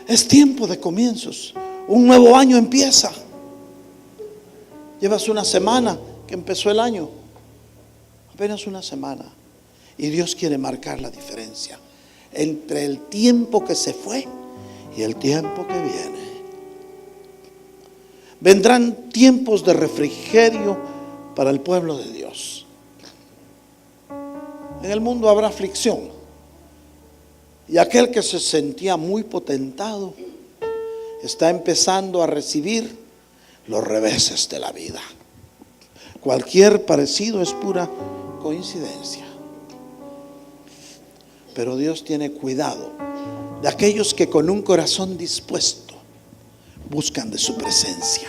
Es tiempo de comienzos. Un nuevo año empieza. Llevas una semana que empezó el año. Apenas una semana. Y Dios quiere marcar la diferencia entre el tiempo que se fue y el tiempo que viene. Vendrán tiempos de refrigerio para el pueblo de Dios. En el mundo habrá aflicción, y aquel que se sentía muy potentado está empezando a recibir los reveses de la vida. Cualquier parecido es pura coincidencia. Pero Dios tiene cuidado de aquellos que con un corazón dispuesto buscan de su presencia.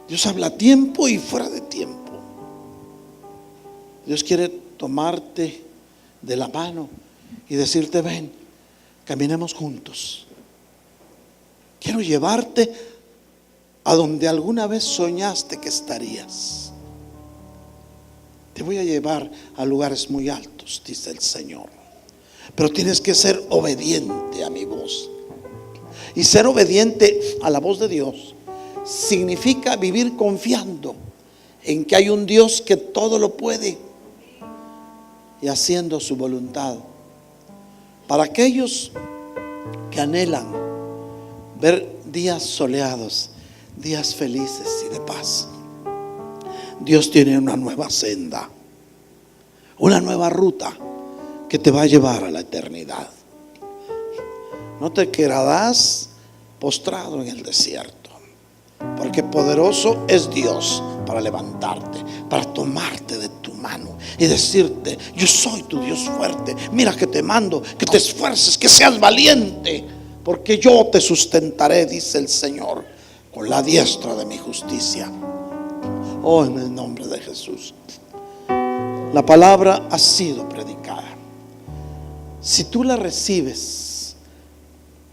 Dios habla a tiempo y fuera de tiempo. Dios quiere tomarte de la mano y decirte: ven, caminemos juntos. Quiero llevarte a donde alguna vez soñaste que estarías. Te voy a llevar a lugares muy altos, dice el Señor. Pero tienes que ser obediente a mi voz. Y ser obediente a la voz de Dios significa vivir confiando en que hay un Dios que todo lo puede y haciendo su voluntad. Para aquellos que anhelan ver días soleados, días felices y de paz, Dios tiene una nueva senda, una nueva ruta que te va a llevar a la eternidad. No te quedarás postrado en el desierto, porque poderoso es Dios para levantarte, para tomarte de tu mano y decirte: yo soy tu Dios fuerte, mira que te mando, que te esfuerces, que seas valiente, porque yo te sustentaré, dice el Señor, con la diestra de mi justicia. Oh, en el nombre de Jesús. La palabra ha sido predicada. Si tú la recibes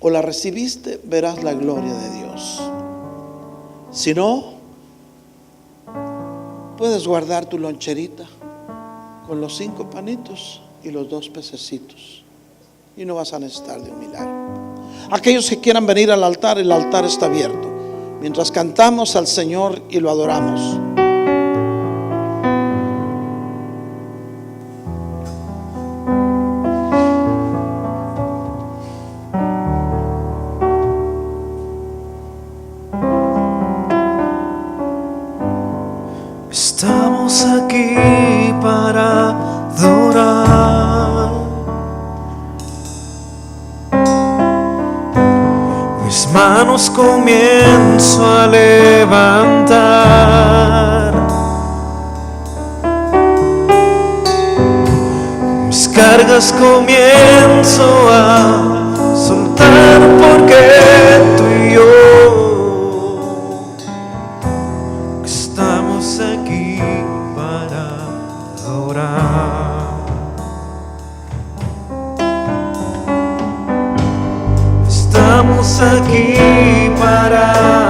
o la recibiste, verás la gloria de Dios. Si no, puedes guardar tu loncherita con los 5 panitos y los 2 pececitos y no vas a necesitar de un milagro. Aquellos que quieran venir al altar, el altar está abierto mientras cantamos al Señor y lo adoramos. Estamos aquí para adorar. Mis manos comienzo a levantar, mis cargas comienzo a soltar, porque tú y yo estamos aquí para adorar. Estamos aquí para